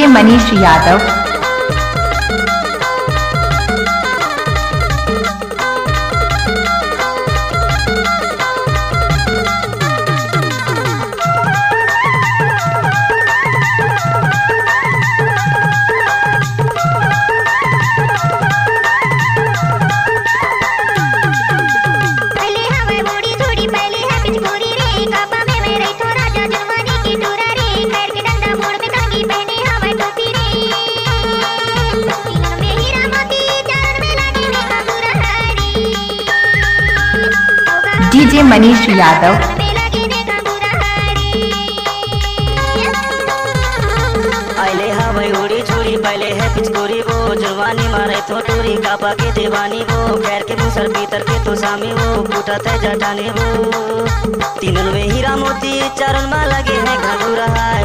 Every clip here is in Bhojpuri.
डीजे मनीष यादव। डीजे मनीष यादव। आइले हवाई उड़ी छुड़ी पहले है पिचकोरी वो जवानी मारे तो टूरी कापा के दीवानी वो खैर के मुसर भीतर के तो सामी वो फूटत है जटाने वो तीनों में हीरा मोती चारों में लगे है घाघूरा है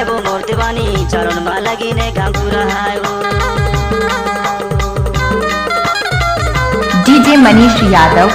वो मोर दीवानी चारों में लगी ने घाघूरा है वो डीजे मनीष यादव।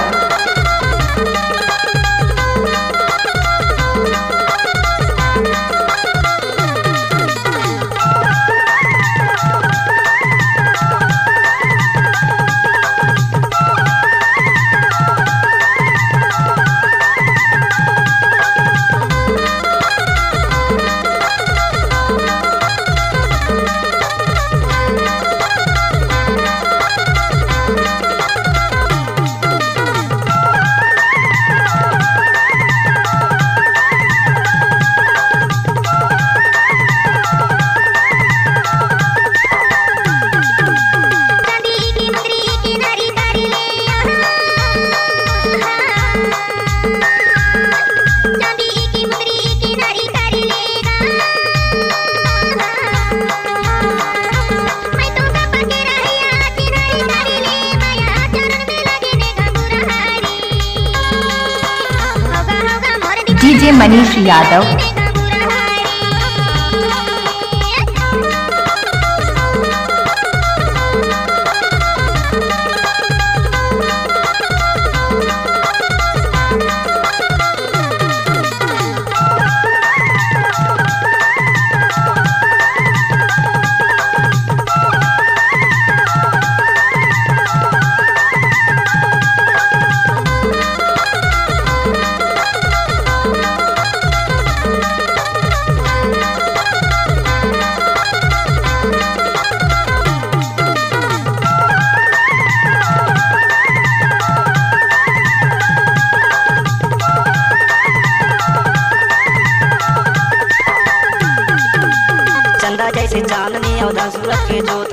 डीजे मनीष यादव। चंदा जैसे चांदनी अवधा सूरज के जोत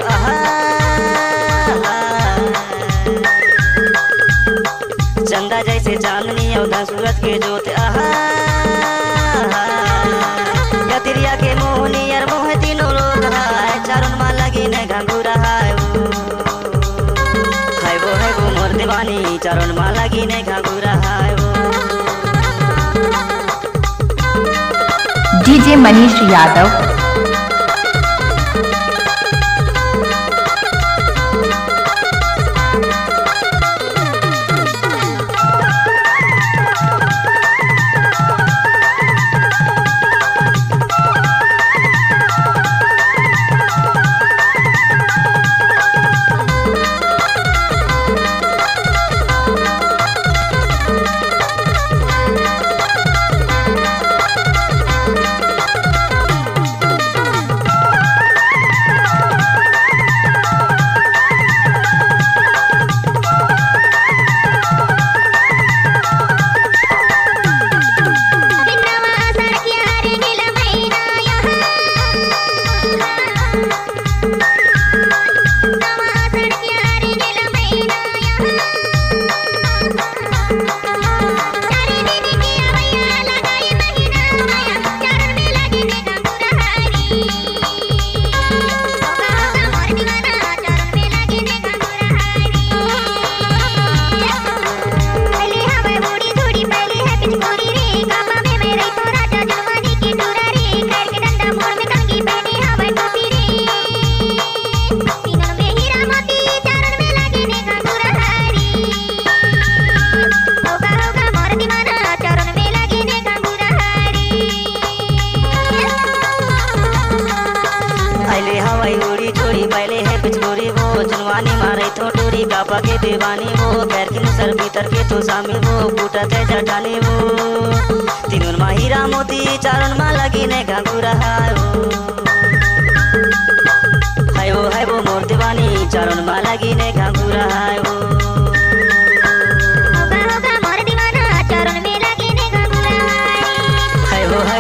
चंदा जैसे चांदनी अवधा सूरज के जोत या तिरिया के मोहनी यार मोह तीनों लोग है चारों माँ लगी ने घंघूरा है वो मोर दीवानी चारों माँ लगी ने घंघूरा है वो डीजे मनीष यादव। हवाई उड़ी छोड़ी पहले है पिचकोरी वो जुनवानी मारे तो टोरी कापा के दीवानी वो खैर की मुसर भीतर के तो सामी वो बूटा ते जटानी वो तीनों मा हीरा मोती चारों मा लगी ने घाघुरा है वो मोर दीवानी चारों मा लगी ने घाघुरा है वो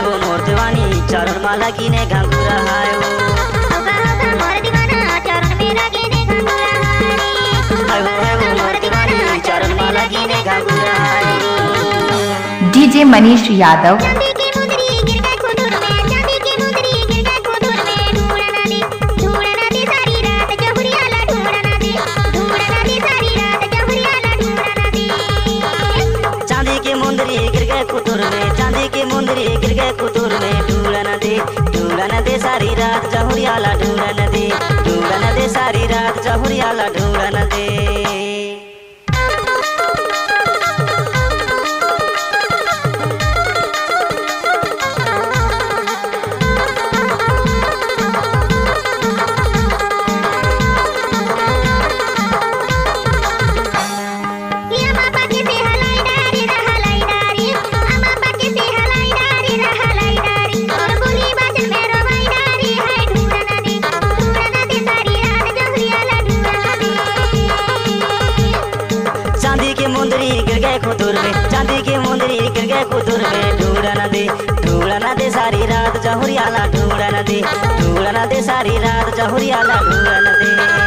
वो मोर दीवानी चारों मा लगी ने घाघुरा है वो डीजे मनीष यादव चांदी के मुंदरी गिर गए कुतुर में चांदी के मुंदरी गिर गए कुतुर में ढूंढा न दे सारी रात जहुरियाला ढूंढा न दे सारी रात जहुरियाला ढूंढा न दे चांदी के मुंदरी गिर गए खुदुर में चांदी के मुंदरी गिर गए खुदुर में ढूंढा न दे सारी रात जहुरियाला ढूंढा न दे सारी रात जहुरियाला ढूंढा न दे